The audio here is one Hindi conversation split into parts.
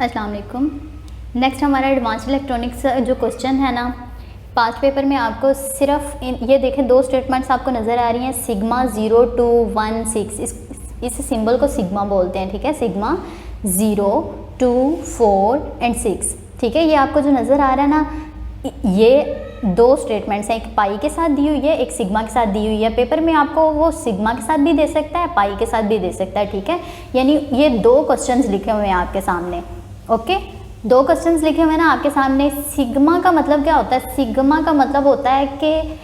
अस्सलाम वालेकुम। नेक्स्ट हमारा एडवांस इलेक्ट्रॉनिक्स जो क्वेश्चन है ना, पास्ट पेपर में आपको सिर्फ ये देखें दो स्टेटमेंट्स आपको नज़र आ रही हैं, सिग्मा 0 2 1 6। इस सिंबल को सिग्मा बोलते हैं, ठीक है। सिग्मा 0 2 4 एंड 6, ठीक है। ये आपको जो नज़र आ रहा है ना, ये दो स्टेटमेंट्स हैं, एक पाई के साथ दी हुई है, एक सिग्मा के साथ दी हुई है। पेपर में आपको वो सिग्मा के साथ भी दे सकता है, पाई के साथ भी दे सकता है, ठीक है। यानी ये दो क्वेश्चंस लिखे हुए हैं आपके सामने, ओके। दो क्वेश्चंस लिखे हुए हैं ना आपके सामने। सिग्मा का मतलब क्या होता है? सिग्मा का मतलब होता है कि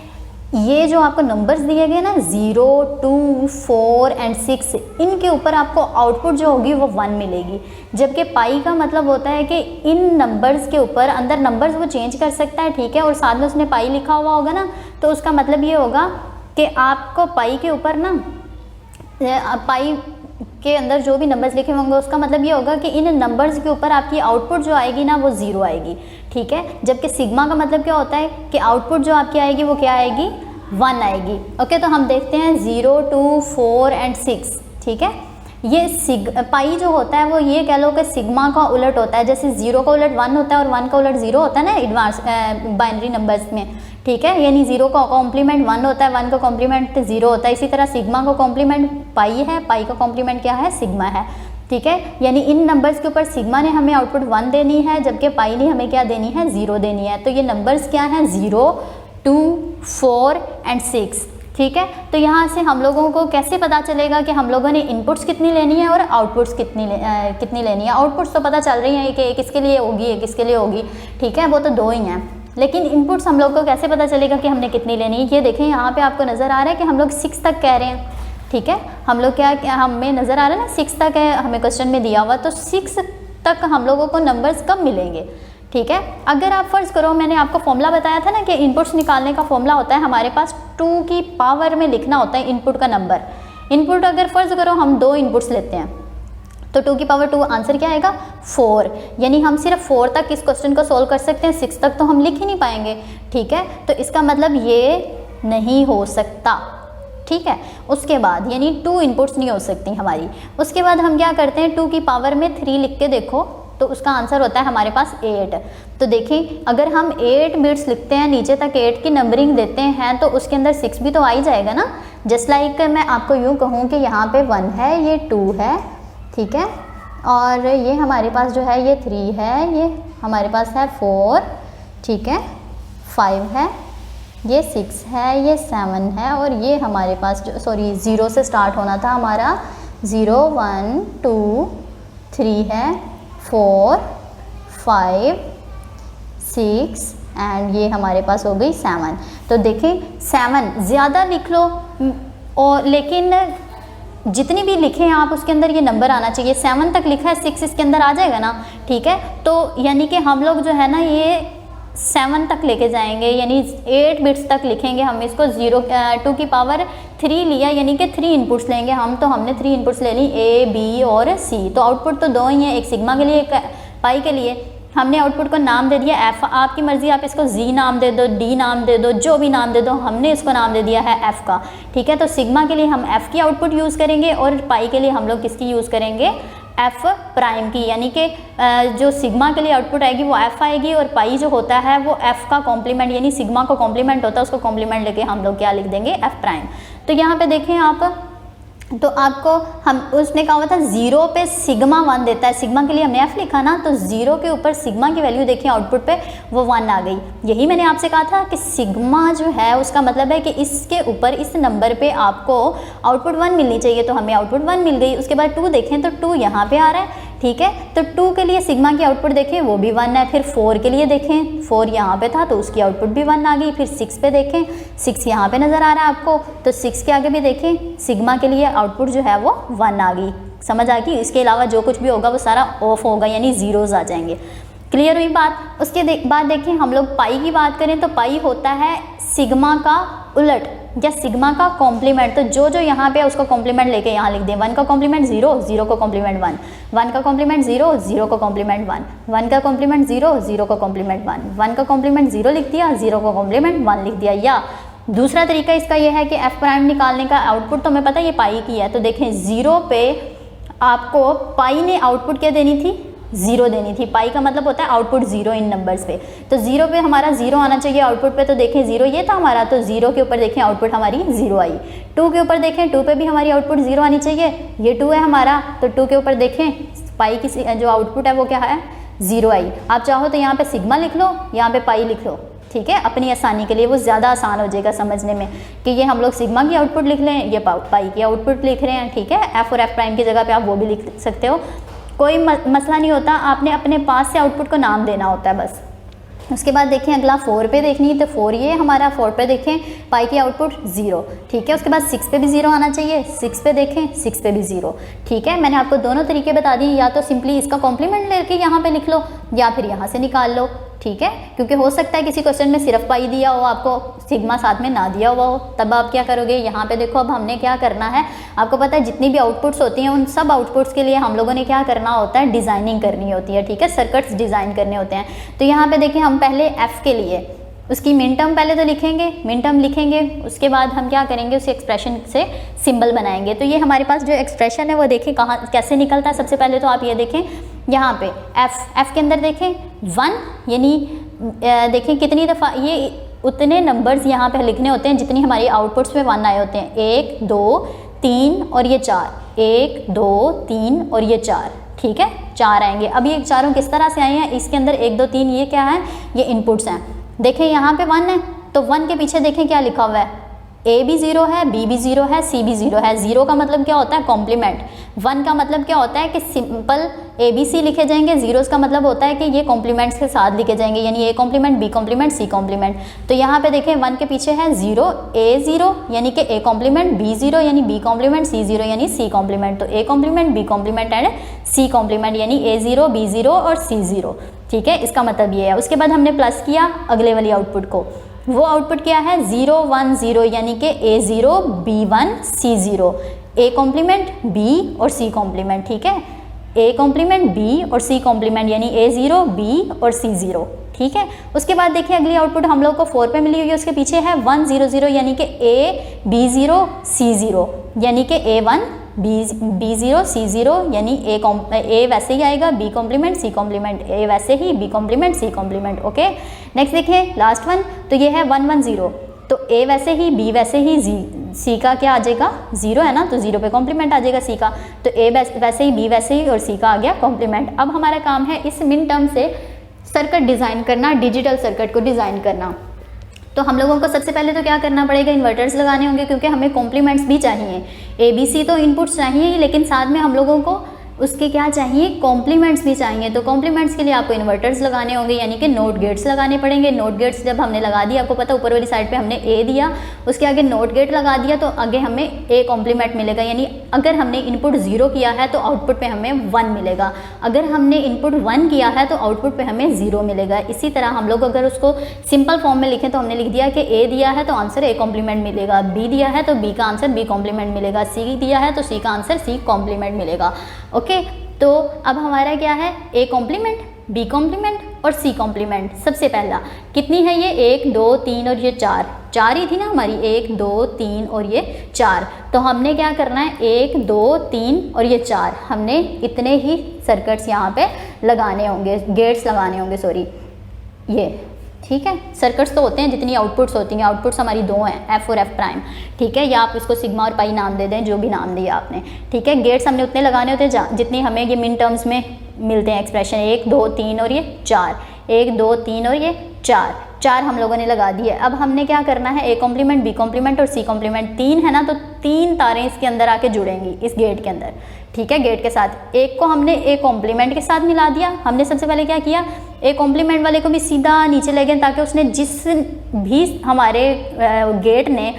ये जो आपको नंबर्स दिए गए ना 0 2 4 एंड 6, इनके ऊपर आपको आउटपुट जो होगी वो 1 मिलेगी। जबकि पाई का मतलब होता है कि इन नंबर्स के ऊपर अंदर नंबर्स वो चेंज कर सकता है, ठीक है। और साथ में उसने पाई लिखा हुआ होगा ना, तो उसका मतलब ये होगा कि आपको पाई के ऊपर ना, पाई के अंदर जो भी नंबर्स लिखे होंगे उसका मतलब ये होगा कि इन नंबर्स के ऊपर आपकी आउटपुट जो आएगी ना वो 0 आएगी, ठीक है। जबकि सिग्मा का मतलब क्या होता है कि आउटपुट जो आपकी आएगी वो क्या आएगी? 1 आएगी, ओके। तो हम देखते हैं 0 2 4 एंड 6, ठीक है। ये पाई जो होता है वो ये कह लो कि सिग्मा का उलट होता है। जैसे 0 का उलट 1 होता है और 1 का उलट 0 होता है ना एडवांस बाइनरी नंबर्स में, ठीक है। यानी 0 का कॉम्प्लीमेंट 1 होता है, 1 का कॉम्प्लीमेंट 0 होता है। इसी तरह सिग्मा का कॉम्प्लीमेंट पाई है, पाई का कॉम्प्लीमेंट क्या है? सिग्मा है, ठीक है। यानी इन नंबर्स के ऊपर सिग्मा ने हमें आउटपुट 1 देनी है, जबकि पाई ने हमें क्या देनी है? 0 देनी है। तो ये नंबर्स क्या हैं? 0 2 4 एंड 6, ठीक है। तो यहाँ से हम लोगों को कैसे पता चलेगा कि हम लोगों ने इनपुट्स कितनी लेनी है और आउटपुट्स कितनी लेनी है? आउटपुट्स तो पता चल रही है कि एक इसके लिए होगी, एक इसके लिए होगी, ठीक है। वो तो दो ही हैं, लेकिन इनपुट्स हम लोग को कैसे पता चलेगा कि हमने कितनी लेनी है? ये देखें यहाँ पे आपको नज़र आ रहा है कि हम लोग 6 तक कह रहे हैं, ठीक है। हम लोग क्या हमें नज़र आ रहा है ना 6 तक है, हमें क्वेश्चन में दिया हुआ। तो 6 तक हम लोगों को नंबर्स कब मिलेंगे, ठीक है। अगर आप फ़र्ज़ करो, मैंने आपको फॉर्मूला बताया था ना कि इनपुट्स निकालने का फॉर्मूला होता है हमारे पास 2 की पावर में लिखना होता है इनपुट का नंबर। इनपुट अगर फ़र्ज़ करो हम 2 इनपुट्स लेते हैं तो 2 की पावर 2 आंसर क्या आएगा? 4। यानी हम सिर्फ 4 तक इस क्वेश्चन को सोल्व कर सकते हैं, 6 तक तो हम लिख ही नहीं पाएंगे, ठीक है। तो इसका मतलब ये नहीं हो सकता, ठीक है। उसके बाद यानी 2 इनपुट्स नहीं हो सकती हमारी। उसके बाद हम क्या करते हैं, 2 की पावर में 3 लिख के देखो तो उसका आंसर होता है हमारे पास 8। तो देखें अगर हम 8 बिट्स लिखते हैं, नीचे तक 8 की नंबरिंग देते हैं, तो उसके अंदर 6 भी तो आ ही जाएगा ना। जस्ट लाइक मैं आपको यूँ कहूँ कि यहाँ पे 1 है, ये 2 है, ठीक है। और ये हमारे पास जो है ये 3 है, ये हमारे पास है 4, ठीक है, 5 है, ये 6 है, ये 7 है, और ये हमारे पास जो 0 से स्टार्ट होना था हमारा 0 1 2 3 है, 4 5 6 एंड ये हमारे पास हो गई 7। तो देखें 7 ज़्यादा लिख लो, और लेकिन जितनी भी लिखें आप उसके अंदर ये नंबर आना चाहिए। 7 तक लिखा है, 6 इसके अंदर आ जाएगा ना, ठीक है। तो यानी कि हम लोग जो है ना ये 7 तक लेके जाएंगे, यानी 8 बिट्स तक लिखेंगे हम इसको। 2 की पावर 3 लिया, यानी कि 3 इनपुट्स लेंगे हम। तो हमने 3 इनपुट्स ले ली, ए बी और सी। तो आउटपुट तो 2 ही हैं, एक सिग्मा के लिए, एक पाई के लिए। हमने आउटपुट को नाम दे दिया एफ, आपकी मर्जी, आप इसको जी नाम दे दो, डी नाम दे दो, जो भी नाम दे दो। हमने इसको नाम दे दिया है एफ का, ठीक है। तो सिग्मा के लिए हम एफ की आउटपुट यूज़ करेंगे और पाई के लिए हम लोग किसकी यूज़ करेंगे? एफ प्राइम की। यानी कि जो सिग्मा के लिए आउटपुट आएगी वो एफ आएगी, और पाई जो होता है वो एफ का कॉम्प्लीमेंट, यानी सिग्मा का कॉम्प्लीमेंट होता है, उसको कॉम्प्लीमेंट लेके हम लोग क्या लिख देंगे? F prime. तो यहाँ पे देखें आप, तो आपको हम उसने कहा हुआ था 0 पे सिग्मा 1 देता है, सिग्मा के लिए हमने एफ लिखा ना, तो 0 के ऊपर सिग्मा की वैल्यू देखिए आउटपुट पे वो 1 आ गई। यही मैंने आपसे कहा था कि सिग्मा जो है उसका मतलब है कि इसके ऊपर इस नंबर पे आपको आउटपुट 1 मिलनी चाहिए, तो हमें आउटपुट 1 मिल गई। उसके बाद 2 देखें तो 2 यहाँ पे आ रहा है, ठीक है। तो 2 के लिए सिग्मा की आउटपुट देखें वो भी 1 है। फिर 4 के लिए देखें, 4 यहाँ पे था तो उसकी आउटपुट भी 1 आ गई। फिर 6 पे देखें, 6 यहाँ पे नज़र आ रहा है आपको, तो 6 के आगे भी देखें, सिग्मा के लिए आउटपुट जो है वो 1 आ गई। समझ आ गई? इसके अलावा जो कुछ भी होगा वो सारा ऑफ होगा, यानी ज़ीरोज़ आ जाएंगे। क्लियर हुई बात? उसके बाद देखें हम लोग पाई की बात करें तो पाई होता है सिग्मा का उलट या सिग्मा का कॉम्प्लीमेंट। तो जो जो यहाँ पे है उसका कॉम्प्लीमेंट लेके यहाँ लिख दें। 1 का कॉम्प्लीमेंट 0, 0 का कॉम्प्लीमेंट 1, 1 का कॉम्प्लीमेंट 0, 0 का कॉम्प्लीमेंट 1, 1 का कॉम्प्लीमेंट 0, 0 का कॉम्प्लीमेंट 1, 1 का कॉम्प्लीमेंट 0 लिख दिया, 0 का कॉम्प्लीमेंट 1 लिख दिया। या दूसरा तरीका इसका यह है कि एफ प्राइम निकालने का, आउटपुट तो हमें पता है ये पाई की है, तो देखें 0 पे आपको पाई ने आउटपुट क्या देनी थी? 0 देनी थी। पाई का मतलब होता है आउटपुट 0 इन नंबर्स पे, तो 0 पे हमारा 0 आना चाहिए आउटपुट पे, तो देखें 0 ये था हमारा, तो 0 के ऊपर देखें आउटपुट हमारी 0 आई। 2 के ऊपर देखें 2 पे भी हमारी आउटपुट 0 आनी चाहिए, ये 2 है हमारा, तो 2 के ऊपर देखें पाई की जो आउटपुट है वो क्या है 0 आई। आप चाहो तो यहाँ पे सिग्मा लिख लो, यहाँ पे पाई लिख लो, ठीक है, अपनी आसानी के लिए वो ज़्यादा आसान हो जाएगा समझने में कि ये हम लोग सिग्मा की आउटपुट लिख लें, ये पाई की आउटपुट लिख रहे हैं, ठीक है। एफ और एफ प्राइम की जगह पे आप वो भी लिख सकते हो, कोई मसला नहीं होता, आपने अपने पास से आउटपुट को नाम देना होता है बस। उसके बाद देखें अगला 4 पे देखनी है, तो 4 ये हमारा, 4 पे देखें पाई की आउटपुट 0, ठीक है। उसके बाद 6 पे भी 0 आना चाहिए, 6 पे देखें 6 पे भी 0, ठीक है। मैंने आपको दोनों तरीके बता दिए, या तो सिंपली इसका कॉम्प्लीमेंट लेके यहाँ पे लिख लो या फिर यहाँ से निकाल लो, ठीक है, क्योंकि हो सकता है किसी क्वेश्चन में सिर्फ पाई दिया हो, आपको सिग्मा साथ में ना दिया हुआ हो, तब आप क्या करोगे, यहाँ पे देखो अब हमने क्या करना है, आपको पता है जितनी भी आउटपुट्स होती हैं उन सब आउटपुट्स के लिए हम लोगों ने क्या करना होता है, डिज़ाइनिंग करनी होती है, ठीक है, सर्किट्स डिज़ाइन करने होते हैं। तो यहाँ पे देखें हम पहले एफ के लिए उसकी मिन टर्म पहले तो लिखेंगे, मिन टर्म लिखेंगे, उसके बाद हम क्या करेंगे, उस एक्सप्रेशन से सिंबल बनाएंगे। तो ये हमारे पास जो एक्सप्रेशन है वो देखें कहाँ कैसे निकलता है। सबसे पहले तो आप ये देखें यहाँ पे एफ के अंदर देखें 1, यानी देखें कितनी दफ़ा ये उतने नंबर्स यहाँ पे लिखने होते हैं जितनी हमारी आउटपुट्स में 1 आए होते हैं, 1 2 3 और ये 4, 1 2 3 और ये 4, ठीक है, 4 आएंगे। अब ये चारों किस तरह से आए हैं, इसके अंदर 1 2 3 ये क्या है, ये इनपुट्स हैं। देखें यहाँ पे 1 है, तो 1 के पीछे देखें क्या लिखा हुआ है, ए भी 0 है, बी भी 0 है, सी भी 0 है। 0 का मतलब क्या होता है, कॉम्प्लीमेंट। 1 का मतलब क्या होता है कि सिंपल ए बी सी लिखे जाएंगे, जीरोस का मतलब होता है कि ये कॉम्प्लीमेंट्स के साथ लिखे जाएंगे, यानी A complement, B complement, C complement. तो यहाँ पे देखें 1 के पीछे है 0, ए 0 यानी कि ए कॉम्प्लीमेंट, बी 0 यानी बी कॉम्प्लीमेंट, सी 0 यानी सी कॉम्प्लीमेंट। तो A complement, B complement and C complement, यानी ए 0 बी 0 और सी 0, ठीक है, इसका मतलब ये है। उसके बाद हमने प्लस किया अगले वाली आउटपुट को, वो आउटपुट क्या है 0 1 0, यानी कि A 0 B 1 C 0, A complement B और सी कॉम्प्लीमेंट, ठीक है, ए कॉम्प्लीमेंट बी और सी कॉम्प्लीमेंट, यानी ए 0 बी और सी 0, ठीक है। उसके बाद देखिए अगली आउटपुट हम लोग को 4 पे मिली हुई है, उसके पीछे है 1 0 0, यानी कि ए बी 0 सी 0, यानी कि ए 1 बी 0 सी 0, यानी ए वैसे ही आएगा, B complement C complement, A वैसे ही, B complement C complement, okay. Next देखिए लास्ट वन, तो ये है 1 1 0, तो ए वैसे ही, बी वैसे ही, सी का क्या आ जाएगा 0 है ना, तो 0 पे कॉम्प्लीमेंट आ जाएगा सी का, तो ए वैसे ही, बी वैसे ही और सी का आ गया कॉम्प्लीमेंट। अब हमारा काम है इस मिन टर्म से सर्किट डिज़ाइन करना, डिजिटल सर्किट को डिज़ाइन करना। तो हम लोगों को सबसे पहले तो क्या करना पड़ेगा, इन्वर्टर्स लगाने होंगे, क्योंकि हमें कॉम्प्लीमेंट्स भी चाहिए, ए बी सी तो इनपुट्स चाहिए ही, लेकिन साथ में हम लोगों को उसके क्या चाहिए, कॉम्प्लीमेंट्स भी चाहिए। तो कॉम्प्लीमेंट्स के लिए आपको इन्वर्टर्स लगाने होंगे, यानी कि नोट गेट्स लगाने पड़ेंगे। नोट गेट्स जब हमने लगा दिया, आपको पता ऊपर वाली साइड पे हमने ए दिया, उसके आगे नोट गेट लगा दिया, तो आगे हमें ए कॉम्प्लीमेंट मिलेगा, यानी अगर हमने इनपुट 0 किया है तो आउटपुट पे हमें 1 मिलेगा, अगर हमने इनपुट 1 किया है तो आउटपुट पे हमें 0 मिलेगा। इसी तरह हम लोग अगर उसको सिंपल फॉर्म में लिखें तो हमने लिख दिया कि ए दिया है तो आंसर ए कॉम्प्लीमेंट मिलेगा, बी दिया है तो बी का आंसर बी कॉम्प्लीमेंट मिलेगा, सी दिया है तो सी का आंसर सी कॉम्प्लीमेंट मिलेगा, ओके। तो अब हमारा क्या है, ए कॉम्प्लीमेंट, बी कॉम्प्लीमेंट और सी कॉम्प्लीमेंट। सबसे पहला कितनी है ये, 1 2 3 और ये 4 ही थी ना हमारी, 1 2 3 और ये 4। तो हमने क्या करना है, 1 2 3 और ये 4, हमने इतने ही सर्किट्स यहाँ पे लगाने होंगे, गेट्स लगाने होंगे, सॉरी ये, ठीक है। सर्किट्स तो होते हैं जितनी आउटपुट्स होती हैं, आउटपुट्स हमारी 2 हैं, एफ और एफ प्राइम, ठीक है, या आप इसको सिग्मा और पाई नाम दे दें, जो भी नाम दिया आपने, ठीक है। गेट्स हमने उतने लगाने होते हैं जितनी हमें ये मिन टर्म्स में मिलते हैं एक्सप्रेशन, 1 2 3 और ये 4, 1 2 3 और ये 4 हम लोगों ने लगा दिए। अब हमने क्या करना है, ए कॉम्प्लीमेंट, बी कॉम्प्लीमेंट और सी कॉम्प्लीमेंट, 3 है ना, तो 3 तारें इसके अंदर आके जुड़ेंगी इस गेट के अंदर, ठीक है। गेट के साथ एक को हमने ए कॉम्प्लीमेंट के साथ मिला दिया। हमने सबसे पहले क्या किया, ए कॉम्प्लीमेंट वाले को भी सीधा नीचे ले गए, ताकि उसने जिस भी हमारे गेट ने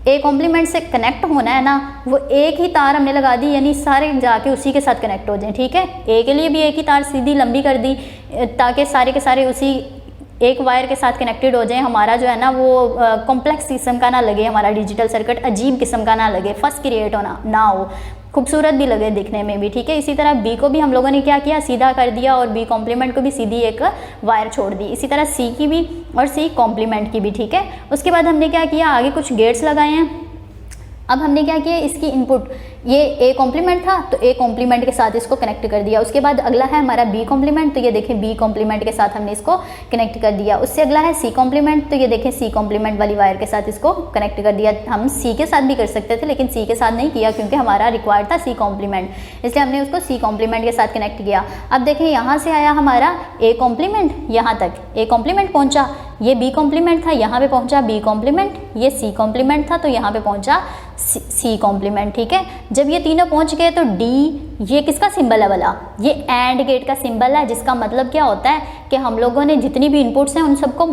ए कॉम्प्लीमेंट से कनेक्ट होना है ना, वो एक ही तार हमने लगा दी, यानी सारे जाके उसी के साथ कनेक्ट हो जाएं, ठीक है। ए के लिए भी एक ही तार सीधी लंबी कर दी, ताकि सारे के सारे उसी एक वायर के साथ कनेक्टेड हो जाए। हमारा जो है ना वो कॉम्प्लेक्स किस्म का ना लगे, हमारा डिजिटल सर्किट अजीब किस्म का ना लगे, फर्स्ट क्रिएट होना ना हो, खूबसूरत भी लगे दिखने में भी, ठीक है। इसी तरह बी को भी हम लोगों ने क्या किया, सीधा कर दिया, और बी कॉम्प्लीमेंट को भी सीधी एक वायर छोड़ दी। इसी तरह सी की भी और सी कॉम्प्लीमेंट की भी, ठीक है। उसके बाद हमने क्या किया, आगे कुछ गेट्स लगाए हैं। अब हमने क्या किया, इसकी ये ए कॉम्प्लीमेंट था तो ए कॉम्प्लीमेंट के साथ इसको कनेक्ट कर दिया। उसके बाद अगला है हमारा बी कॉम्प्लीमेंट, तो ये देखें बी कॉम्प्लीमेंट के साथ हमने इसको कनेक्ट कर दिया। उससे अगला है सी कॉम्प्लीमेंट, तो ये देखें सी कॉम्प्लीमेंट वाली वायर के साथ इसको कनेक्ट कर दिया। हम सी के साथ भी कर सकते थे लेकिन सी के साथ नहीं किया क्योंकि हमारा रिक्वायर्ड था सी कॉम्प्लीमेंट, इसलिए हमने उसको सी कॉम्प्लीमेंट के साथ कनेक्ट किया। अब देखें यहाँ से आया हमारा ए कॉम्प्लीमेंट, यहाँ तक ए कॉम्प्लीमेंट पहुँचा, ये बी कॉम्प्लीमेंट था यहाँ पे पहुँचा बी कॉम्प्लीमेंट, ये सी कॉम्प्लीमेंट था तो यहाँ पे पहुँचा सी कॉम्प्लीमेंट। ठीक है, जब ये तीनों पहुँच गए तो डी, ये किसका सिंबल है वाला, ये एंड गेट का सिंबल है, जिसका मतलब क्या होता है कि हम लोगों ने जितनी भी इनपुट्स हैं उन सबको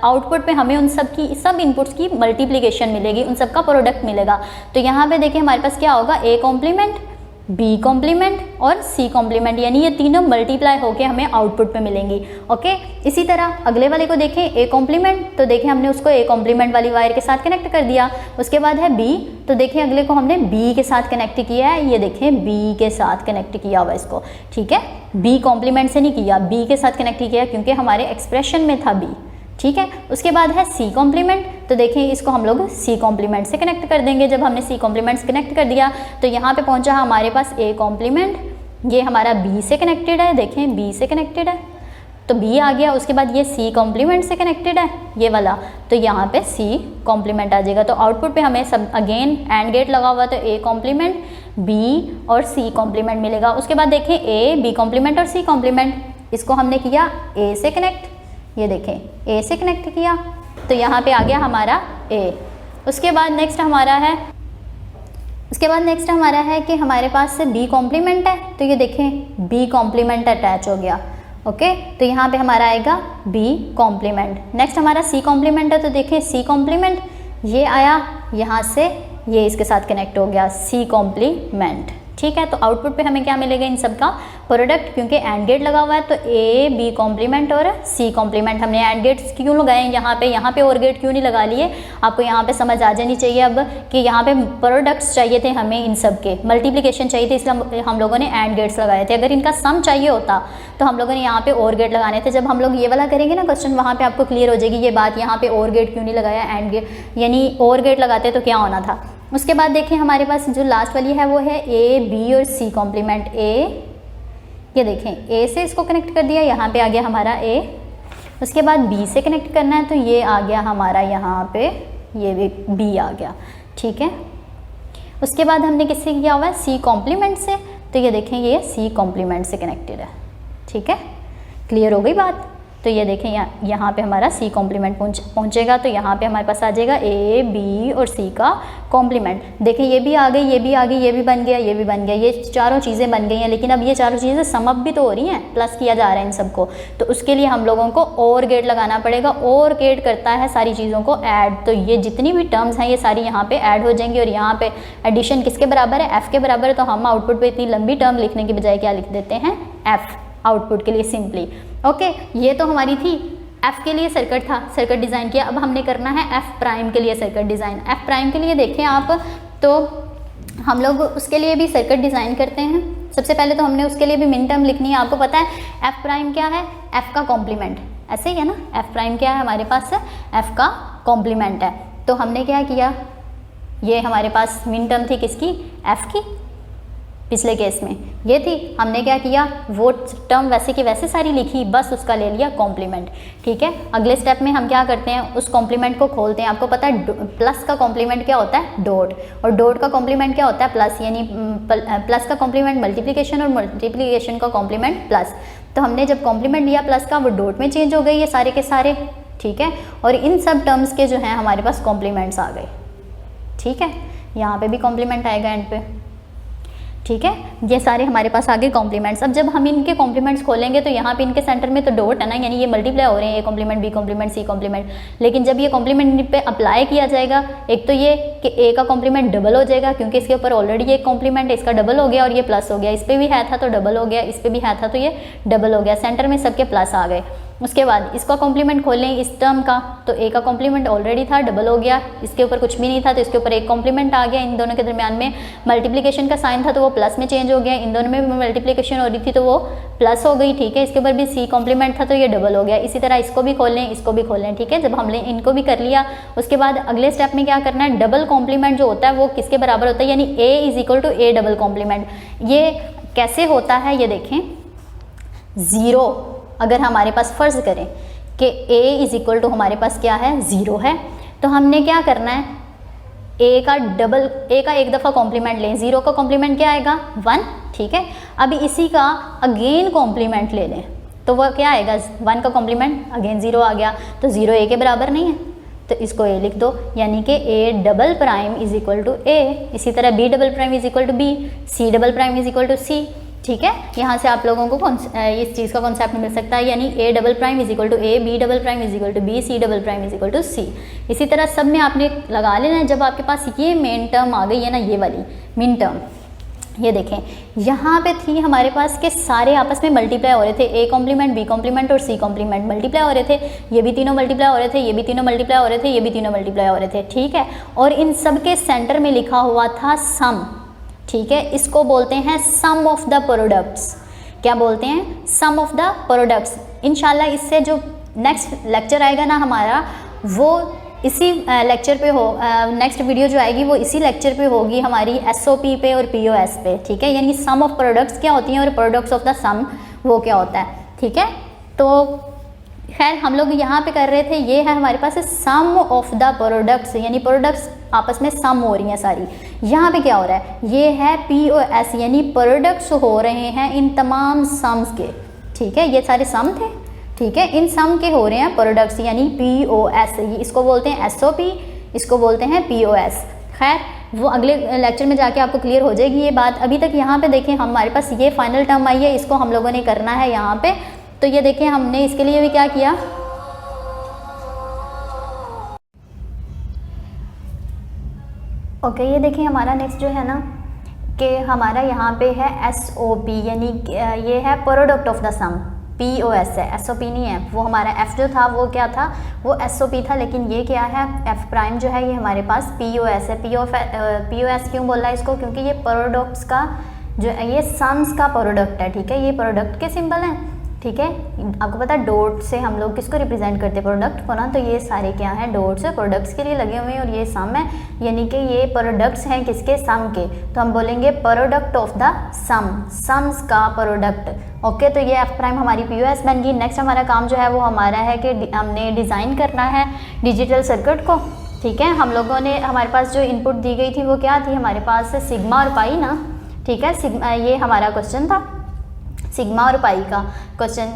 आउटपुट पे हमें उन सब इनपुट्स की मल्टीप्लिकेशन मिलेगी, उन सब का प्रोडक्ट मिलेगा। तो यहाँ पे देखिए हमारे पास क्या होगा, ए कॉम्प्लीमेंट, बी कॉम्प्लीमेंट और सी कॉम्प्लीमेंट, यानी ये तीनों मल्टीप्लाई होके हमें आउटपुट पे मिलेंगी। ओके, इसी तरह अगले वाले को देखें ए कॉम्प्लीमेंट, तो देखें हमने उसको ए कॉम्प्लीमेंट वाली वायर के साथ कनेक्ट कर दिया। उसके बाद है बी, तो देखें अगले को हमने बी के साथ कनेक्ट किया है, ये देखें बी के साथ कनेक्ट किया हुआ इसको। ठीक है, बी कॉम्प्लीमेंट से नहीं किया, बी के साथ कनेक्ट किया क्योंकि हमारे एक्सप्रेशन में था बी। ठीक है, उसके बाद है सी कॉम्प्लीमेंट, तो देखें इसको हम लोग सी कॉम्प्लीमेंट से कनेक्ट कर देंगे। जब हमने सी कॉम्प्लीमेंट से कनेक्ट कर दिया तो यहाँ पे पहुँचा हमारे पास ए कॉम्प्लीमेंट, ये हमारा बी से कनेक्टेड है, देखें बी से कनेक्टेड है तो बी आ गया। उसके बाद ये सी कॉम्प्लीमेंट से कनेक्टेड है ये वाला, तो यहाँ पे सी कॉम्प्लीमेंट आ जाएगा। तो आउटपुट पे हमें सब अगेन एंड गेट लगा हुआ तो ए कॉम्प्लीमेंट, बी और सी कॉम्प्लीमेंट मिलेगा। उसके बाद देखें ए, बी कॉम्प्लीमेंट और सी कॉम्प्लीमेंट, इसको हमने किया ए से कनेक्ट, ये देखें ए से कनेक्ट किया तो यहाँ पे आ गया हमारा ए। उसके बाद नेक्स्ट हमारा है कि हमारे पास से बी कॉम्प्लीमेंट है, तो ये देखें बी कॉम्प्लीमेंट अटैच हो गया। ओके, तो यहाँ पे हमारा आएगा बी कॉम्प्लीमेंट। नेक्स्ट हमारा सी कॉम्प्लीमेंट है, तो देखें सी कॉम्प्लीमेंट, ये आया यहाँ से, ये इसके साथ कनेक्ट हो गया सी कॉम्प्लीमेंट। ठीक है, तो आउटपुट पे हमें क्या मिलेगा, इन सब का प्रोडक्ट, क्योंकि एंड गेट लगा हुआ है तो ए, बी कॉम्प्लीमेंट और सी कॉम्प्लीमेंट। हमने एंड गेट्स क्यों लगाए यहाँ पे और गेट क्यों नहीं लगा लिए, आपको यहाँ पे समझ आ जानी चाहिए अब कि यहाँ पे प्रोडक्ट्स चाहिए थे हमें, इन सब के मल्टीप्लिकेशन चाहिए थी, इसलिए हम लोगों ने एंड गेट्स लगाए थे। अगर इनका सम चाहिए होता तो हम लोगों ने यहाँ पे और गेट लगाने थे। जब हम लोग ये वाला करेंगे ना क्वेश्चन, वहाँ पे आपको क्लियर हो जाएगी ये बात, यहाँ पे और गेट क्यों नहीं लगाया, एंड गेट यानी और गेट लगाते तो क्या होना था। उसके बाद देखें हमारे पास जो लास्ट वाली है वो है ए, बी और सी कॉम्प्लीमेंट। ए, ये देखें ए से इसको कनेक्ट कर दिया, यहाँ पे आ गया हमारा ए। उसके बाद बी से कनेक्ट करना है तो ये आ गया हमारा यहाँ पे, ये भी बी आ गया। ठीक है, उसके बाद हमने किससे किया हुआ है, सी कॉम्प्लीमेंट से, तो ये देखें ये सी कॉम्प्लीमेंट से कनेक्टेड है। ठीक है, क्लियर हो गई बात। तो ये देखें यहाँ पे हमारा सी कॉम्प्लीमेंट पहुँचेगा, तो यहाँ पे हमारे पास आ जाएगा ए, बी और सी का कॉम्प्लीमेंट। देखें ये भी आ गई, ये भी आ गई, ये भी बन गया, ये भी बन गया, ये चारों चीज़ें बन गई हैं। लेकिन अब ये चारों चीज़ें सम अप भी तो हो रही हैं, प्लस किया जा रहा है इन सबको, तो उसके लिए हम लोगों को और गेट लगाना पड़ेगा। और गेट करता है सारी चीज़ों को ऐड, तो ये जितनी भी टर्म्स हैं ये सारी यहाँ पे ऐड हो जाएंगी। और यहाँ पे एडिशन किसके बराबर है, एफ़ के बराबर है। तो हम आउटपुट पे इतनी लंबी टर्म लिखने की बजाय क्या लिख देते हैं, एफ़ आउटपुट के लिए सिंपली। ओके, ये तो हमारी थी एफ़ के लिए सर्किट था, सर्किट डिज़ाइन किया। अब हमने करना है एफ़ प्राइम के लिए सर्किट डिज़ाइन। एफ़ प्राइम के लिए देखें आप, तो हम लोग उसके लिए भी सर्किट डिज़ाइन करते हैं। सबसे पहले तो हमने उसके लिए भी मिन टर्म लिखनी है। आपको पता है एफ़ प्राइम क्या है, एफ़ का कॉम्प्लीमेंट, ऐसे ही है ना। एफ़ प्राइम क्या है हमारे पास, एफ़ का कॉम्प्लीमेंट है। तो हमने क्या किया, ये हमारे पास मिन टर्म थी किसकी, एफ़ की, पिछले केस में ये थी। हमने क्या किया, वो टर्म वैसे की वैसे सारी लिखी, बस उसका ले लिया कॉम्प्लीमेंट। ठीक है, अगले स्टेप में हम क्या करते हैं, उस कॉम्प्लीमेंट को खोलते हैं। आपको पता है प्लस का कॉम्प्लीमेंट क्या होता है, डॉट, और डॉट का कॉम्प्लीमेंट क्या होता है, प्लस। यानी प्लस का कॉम्प्लीमेंट मल्टीप्लिकेशन और मल्टीप्लिकेशन का कॉम्प्लीमेंट प्लस। तो हमने जब कॉम्प्लीमेंट लिया प्लस का, वो डॉट में चेंज हो गई ये सारे के सारे। ठीक है, और इन सब टर्म्स के जो हैं हमारे पास कॉम्प्लीमेंट्स आ गए। ठीक है, यहाँ पे भी कॉम्प्लीमेंट आएगा एंड पे। ठीक है, ये सारे हमारे पास आगे कॉम्प्लीमेंट्स। अब जब हम इनके कॉम्प्लीमेंट्स खोलेंगे तो यहाँ पे इनके सेंटर में तो डॉट है ना, यानी ये मल्टीप्लाई हो रहे हैं, A complement, B complement, C complement. लेकिन जब ये कॉम्प्लीमेंट पे अप्लाई किया जाएगा, एक तो ये कि ए का कॉम्प्लीमेंट डबल हो जाएगा, क्योंकि इसके ऊपर ऑलरेडी एक कॉम्प्लीमेंट है, इसका डबल हो गया और ये प्लस हो गया। इस पर भी है था तो डबल हो गया, इस पर भी है था तो ये डबल हो गया, सेंटर में सबके प्लस आ गए। उसके बाद इसका कॉम्प्लीमेंट खोल लें इस टर्म का, तो ए का कॉम्प्लीमेंट ऑलरेडी था, डबल हो गया, इसके ऊपर कुछ भी नहीं था तो इसके ऊपर एक कॉम्प्लीमेंट आ गया। इन दोनों के दरमियान में मल्टीप्लिकेशन का साइन था तो वो प्लस में चेंज हो गया, इन दोनों में मल्टीप्लिकेशन हो रही थी तो वो प्लस हो गई। ठीक है, इसके ऊपर भी सी कॉम्प्लीमेंट था तो ये डबल हो गया। इसी तरह इसको भी खोल लें, इसको भी खोल लें। ठीक है, जब हमने इनको भी कर लिया, उसके बाद अगले स्टेप में क्या करना है, डबल कॉम्प्लीमेंट जो होता है वो किसके बराबर होता है, यानी A is equal to A double complement. ये कैसे होता है, ये देखें, 0 अगर हमारे पास फ़र्ज़ करें कि A इज इक्वल टू हमारे पास क्या है 0 है, तो हमने क्या करना है, A का एक दफ़ा कॉम्प्लीमेंट लें, 0 का कॉम्प्लीमेंट क्या आएगा 1, ठीक है। अभी इसी का अगेन कॉम्प्लीमेंट ले लें तो वह क्या आएगा, 1 का कॉम्प्लीमेंट अगेन 0 आ गया, तो 0 A के बराबर नहीं है, तो इसको A लिख दो, यानी कि A double prime is equal to A। इसी तरह B double prime is equal to B, C double prime is equal to C, ठीक है। यहाँ से आप लोगों को इस चीज़ का कॉन्सेप्ट मिल सकता है, यानी A double prime is equal to A, B double prime is equal to B, C double prime is equal to C। इसी तरह सब में आपने लगा लेना है। जब आपके पास ये मेन टर्म आ गई है ना, ये वाली मिन टर्म, ये देखें यहाँ पे थी हमारे पास के सारे आपस में मल्टीप्लाई हो रहे थे, A कॉम्प्लीमेंट, B कॉम्प्लीमेंट और C कॉम्प्लीमेंट मल्टीप्लाई हो रहे थे, ये भी तीनों मल्टीप्लाई हो रहे थे, ये भी तीनों मल्टीप्लाई हो रहे थे, ये भी तीनों मल्टीप्लाई हो रहे थे, ठीक है। और इन सब के सेंटर में लिखा हुआ था सम, ठीक है। इसको बोलते हैं सम ऑफ द प्रोडक्ट्स। क्या बोलते हैं, सम ऑफ द प्रोडक्ट्स। इंशाल्लाह इससे जो नेक्स्ट लेक्चर आएगा ना हमारा, वो इसी लेक्चर पे हो, नेक्स्ट वीडियो जो आएगी वो इसी लेक्चर पे होगी हमारी SOP पे और POS पे, ठीक है। यानी सम ऑफ प्रोडक्ट्स क्या होती हैं और प्रोडक्ट्स ऑफ द सम वो क्या होता है, ठीक है। तो खैर हम लोग यहाँ पे कर रहे थे, ये है हमारे पास सम ऑफ द प्रोडक्ट्स, यानी प्रोडक्ट्स आपस में सम हो रही हैं सारी। यहाँ पे क्या हो रहा है, ये है POS, यानी प्रोडक्ट्स हो रहे हैं इन तमाम सम्स के, ठीक है। ये सारे सम थे, ठीक है, इन सम के हो रहे हैं प्रोडक्ट्स, यानी POS। इसको बोलते हैं SOP, इसको बोलते हैं POS। खैर वो अगले लेक्चर में जाके आपको क्लियर हो जाएगी ये बात। अभी तक यहाँ पे देखें हमारे पास ये फाइनल टर्म आई है, इसको हम लोगों ने करना है यहाँ पे। तो ये देखें हमने इसके लिए भी क्या किया, ओके, ये देखें हमारा नेक्स्ट जो है ना कि हमारा यहाँ पे है SOP, यानी ये है product of the sum. POS है, SOP नहीं है। वो हमारा F जो था वो क्या था, वो SOP था, लेकिन ये क्या है, F प्राइम जो है ये हमारे पास POS है। POS क्यों बोल रहा है इसको, क्योंकि ये प्रोडक्ट्स का जो ये सम्स का प्रोडक्ट है, ठीक है। ये प्रोडक्ट के सिंबल हैं, ठीक है। आपको पता है डॉट से हम लोग किसको रिप्रेजेंट करते हैं, प्रोडक्ट को ना। तो ये सारे क्या हैं, डॉट्स है, प्रोडक्ट्स के लिए लगे हुए हैं, और ये सम है, यानी कि ये प्रोडक्ट्स हैं किसके, सम के। तो हम बोलेंगे product of the sum, sums का प्रोडक्ट। ओके, तो ये F प्राइम हमारी POS बन गई। नेक्स्ट हमारा काम जो है वो हमारा है कि हमने डिज़ाइन करना है डिजिटल सर्किट को, ठीक है। हम लोगों ने, हमारे पास जो इनपुट दी गई थी वो क्या थी, हमारे पास सिग्मा और पाई ना, ठीक है। सिग्मा, ये हमारा क्वेश्चन था सिग्मा और पाई का क्वेश्चन,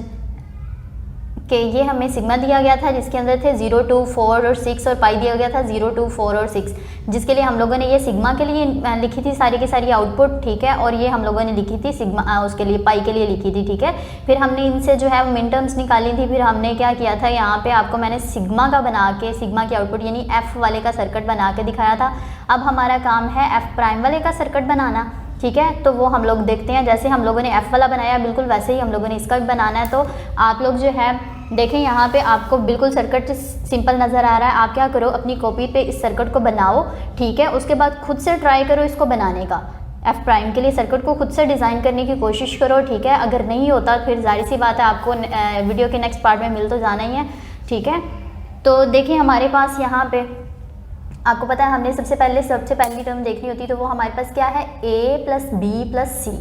कि ये हमें सिग्मा दिया गया था जिसके अंदर थे 0, 2, 4 और 6, और पाई दिया गया था 0, 2, 4 और 6, जिसके लिए हम लोगों ने ये सिग्मा के लिए लिखी थी सारी की सारी आउटपुट, ठीक है। और ये हम लोगों ने लिखी थी सिग्मा, उसके लिए पाई के लिए लिखी थी, ठीक है। फिर हमने इनसे जो है मिन टर्म्स निकाली थी। फिर हमने क्या किया था, यहाँ पे आपको मैंने सिग्मा का बना के, सिग्मा की आउटपुट यानी F वाले का सर्किट बना के दिखाया था। अब हमारा काम है F प्राइम वाले का सर्किट बनाना, ठीक है। तो वो हम लोग देखते हैं, जैसे हम लोगों ने F वाला बनाया बिल्कुल वैसे ही हम लोगों ने इसका भी बनाना है। तो आप लोग जो है देखें, यहाँ पे आपको बिल्कुल सर्किट सिंपल नज़र आ रहा है। आप क्या करो, अपनी कॉपी पे इस सर्किट को बनाओ, ठीक है। उसके बाद खुद से ट्राई करो इसको बनाने का, F प्राइम के लिए सर्किट को खुद से डिज़ाइन करने की कोशिश करो, ठीक है। अगर नहीं होता फिर जाहिर सी बात है आपको वीडियो के नेक्स्ट पार्ट में मिल तो जाना ही है, ठीक है। तो देखिए हमारे पास यहाँ पे आपको पता है हमने सबसे पहली टर्म देखनी होती तो वो हमारे पास क्या है, A plus B plus C,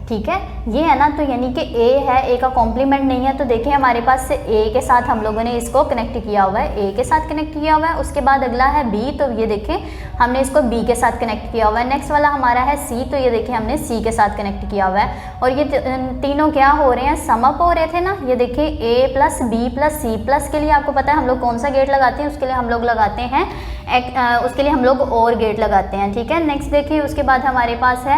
ठीक है। ये है ना, तो यानी कि A है, A का कॉम्प्लीमेंट नहीं है। तो देखिए हमारे पास से A के साथ हम लोगों ने इसको कनेक्ट किया हुआ है, A के साथ कनेक्ट किया हुआ है। उसके बाद अगला है B, तो ये देखें हमने इसको B के साथ कनेक्ट किया हुआ है। नेक्स्ट वाला हमारा है C, तो ये देखें हमने C के साथ कनेक्ट किया हुआ है। और ये तीनों क्या हो रहे हैं, सम अप हो रहे थे ना। ये देखिए A plus B plus C plus के लिए आपको पता है हम लोग कौन सा गेट लगाते हैं, उसके लिए हम लोग लगाते हैं उसके लिए हम लोग और गेट लगाते हैं, ठीक है। नेक्स्ट देखिए उसके बाद हमारे पास है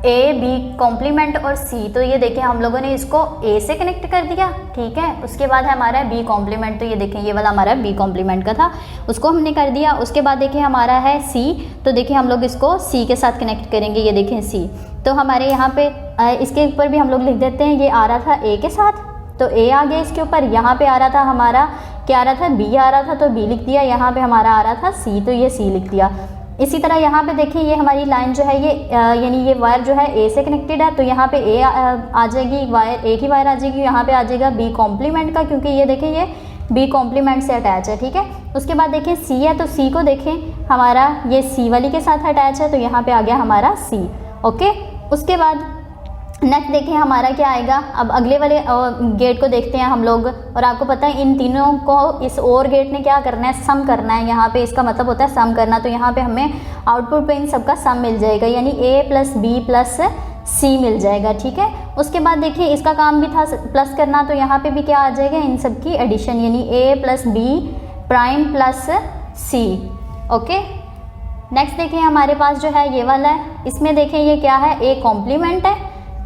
A B कॉम्प्लीमेंट और C, तो ये देखिए हम लोगों ने इसको A से कनेक्ट कर दिया, ठीक है। उसके बाद हमारा B कॉम्प्लीमेंट, तो ये देखें ये वाला हमारा B कॉम्प्लीमेंट का था, उसको हमने कर दिया। उसके बाद देखिए हमारा है C, तो देखिए हम लोग इसको C के साथ कनेक्ट करेंगे, ये देखें C। तो हमारे यहाँ पे इसके ऊपर भी हम लोग लिख देते हैं, ये आ रहा था A के साथ तो A आ गया इसके ऊपर। यहाँ पे आ रहा था हमारा क्या आ रहा था, B आ रहा था तो B लिख दिया। यहाँ पे हमारा आ रहा था C, तो ये C लिख दिया। इसी तरह यहाँ पे देखिए ये हमारी लाइन जो है ये यानी ये वायर जो है A से कनेक्टेड है, तो यहाँ पे A आ जाएगी वायर, एक ही वायर आ जाएगी। यहाँ पे आ जाएगा B कॉम्प्लीमेंट का, क्योंकि ये देखें ये B कॉम्प्लीमेंट से अटैच है, ठीक है। उसके बाद देखिए C है, तो C को देखें हमारा ये सी वाली के साथ अटैच है, तो यहाँ पे आ गया हमारा सी। ओके, उसके बाद नेक्स्ट देखिए हमारा क्या आएगा। अब अगले वाले गेट को देखते हैं हम लोग, और आपको पता है इन तीनों को इस और गेट ने क्या करना है, सम करना है। यहाँ पे इसका मतलब होता है सम करना, तो यहाँ पे हमें आउटपुट पे इन सबका सम मिल जाएगा, यानी ए प्लस बी प्लस सी मिल जाएगा। ठीक है, उसके बाद देखिए इसका काम भी था प्लस करना, तो यहाँ पे भी क्या आ जाएगा, इन सब की एडिशन, यानी ए प्लस बी प्राइम प्लस सी। ओके, नेक्स्ट देखिए हमारे पास जो है ये वाला है, इसमें देखें ये क्या है, ए कॉम्प्लीमेंट है।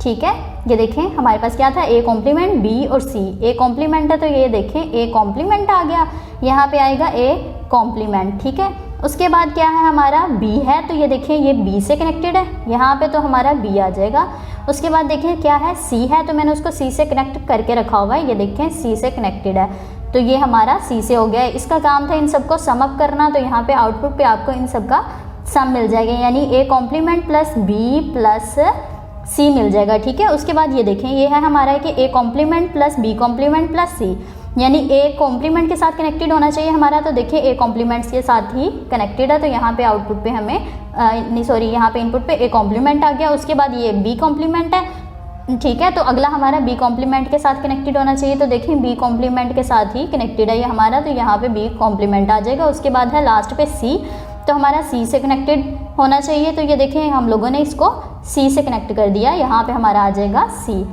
ठीक है, ये देखें हमारे पास क्या था, ए कॉम्प्लीमेंट बी और सी, ए कॉम्प्लीमेंट है तो ये देखें ए कॉम्प्लीमेंट आ गया, यहाँ पे आएगा ए कॉम्प्लीमेंट। ठीक है, उसके बाद क्या है हमारा बी है, तो ये देखें ये बी से कनेक्टेड है, यहाँ पे तो हमारा बी आ जाएगा। उसके बाद देखें क्या है, सी है, तो मैंने उसको सी से कनेक्ट करके रखा हुआ है, ये देखें सी से कनेक्टेड है, तो ये हमारा सी से हो गया है। इसका काम था इन सबको सम अप करना, तो यहाँ पे आउटपुट पे आपको इन सब का सम मिल जाएगा, यानी A complement plus B plus C मिल जाएगा। ठीक है, उसके बाद ये देखें ये है हमारा कि A complement plus B complement plus C, यानी ए कॉम्प्लीमेंट के साथ कनेक्टेड होना चाहिए हमारा, तो देखिए ए कॉम्प्लीमेंट्स के साथ ही कनेक्टेड है, तो यहाँ पे आउटपुट पे हमें नहीं सॉरी यहाँ पे इनपुट पे ए कॉम्प्लीमेंट आ गया। उसके बाद ये बी कॉम्प्लीमेंट है। ठीक है, तो अगला हमारा बी कॉम्प्लीमेंट के साथ कनेक्टेड होना चाहिए, तो देखिए बी कॉम्प्लीमेंट के साथ ही कनेक्टेड है ये हमारा, तो यहाँ पे बी कॉम्प्लीमेंट आ जाएगा। उसके बाद है लास्ट पे सी, तो हमारा सी से कनेक्टेड होना चाहिए, तो ये देखें हम लोगों ने इसको सी से कनेक्ट कर दिया, यहाँ पे हमारा आ जाएगा सी।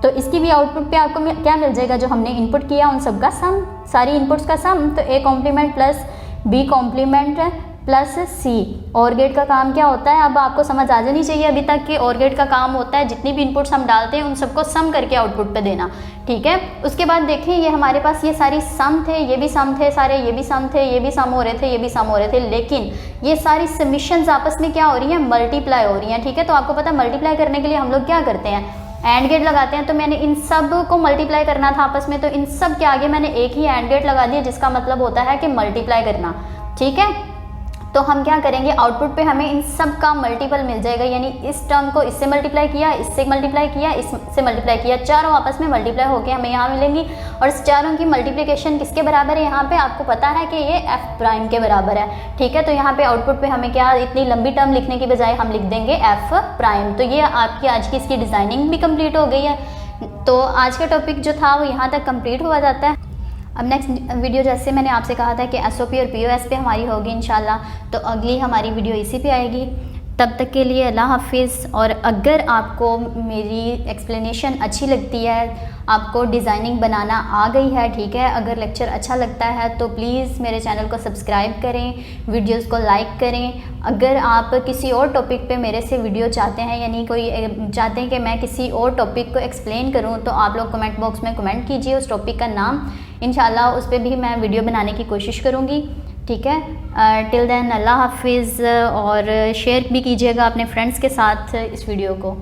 तो इसकी भी आउटपुट पे आपको क्या मिल जाएगा, जो हमने इनपुट किया उन सब का सम, सारी इनपुट्स का सम, तो A complement plus B complement plus C. और गेट का काम क्या होता है, अब आपको समझ आ जानी चाहिए अभी तक कि और गेट का काम होता है जितनी भी इनपुट्स हम डालते हैं उन सबको सम करके आउटपुट पे देना। ठीक है, उसके बाद देखें ये हमारे पास ये सारी सम थे, ये भी सम थे सारे, ये भी सम थे, ये भी सम हो रहे थे, ये भी सम हो रहे थे, लेकिन ये सारी समिशंस आपस में क्या हो रही हैं, मल्टीप्लाई हो रही हैं। ठीक है, तो आपको पता है मल्टीप्लाई करने के लिए हम लोग क्या करते हैं, एंड गेट लगाते हैं, तो मैंने इन सब को मल्टीप्लाई करना था आपस में, तो इन सब के आगे मैंने एक ही एंड गेट लगा दिया, जिसका मतलब होता है कि मल्टीप्लाई करना। ठीक है, तो हम क्या करेंगे, आउटपुट पे हमें इन सब का मल्टीपल मिल जाएगा, यानी इस टर्म को इससे मल्टीप्लाई किया, इससे मल्टीप्लाई किया, इससे मल्टीप्लाई किया, चारों आपस में मल्टीप्लाई होकर हमें यहाँ मिलेंगी। और इस चारों की मल्टीप्लिकेशन किसके बराबर है, यहाँ पे आपको पता है कि ये एफ प्राइम के बराबर है। ठीक है, तो यहाँ पे आउटपुट पे हमें क्या, इतनी लंबी टर्म लिखने की बजाय हम लिख देंगे एफ प्राइम। तो ये आपकी आज की इसकी डिज़ाइनिंग भी कम्प्लीट हो गई है। तो आज का टॉपिक जो था वो यहाँ तक कम्प्लीट हुआ जाता है। अब नेक्स्ट वीडियो जैसे मैंने आपसे कहा था कि एसओपी और पीओएस पे हमारी होगी इंशाल्लाह, तो अगली हमारी वीडियो इसी पे आएगी। तब तक के लिए अल्लाह हाफिज़। और अगर आपको मेरी एक्सप्लेनेशन अच्छी लगती है, आपको डिज़ाइनिंग बनाना आ गई है, ठीक है, अगर लेक्चर अच्छा लगता है तो प्लीज़ मेरे चैनल को सब्सक्राइब करें, वीडियोस को लाइक करें। अगर आप किसी और टॉपिक पे मेरे से वीडियो चाहते हैं, यानी कोई चाहते हैं कि मैं किसी और टॉपिक को एक्सप्लेन करूं, तो आप लोग कमेंट बॉक्स में कमेंट कीजिए उस टॉपिक का नाम, इंशाल्लाह उस पर भी मैं वीडियो बनाने की कोशिश करूँगी। ठीक है, टिल देन अल्लाह हाफिज़। और शेयर भी कीजिएगा अपने फ्रेंड्स के साथ इस वीडियो को।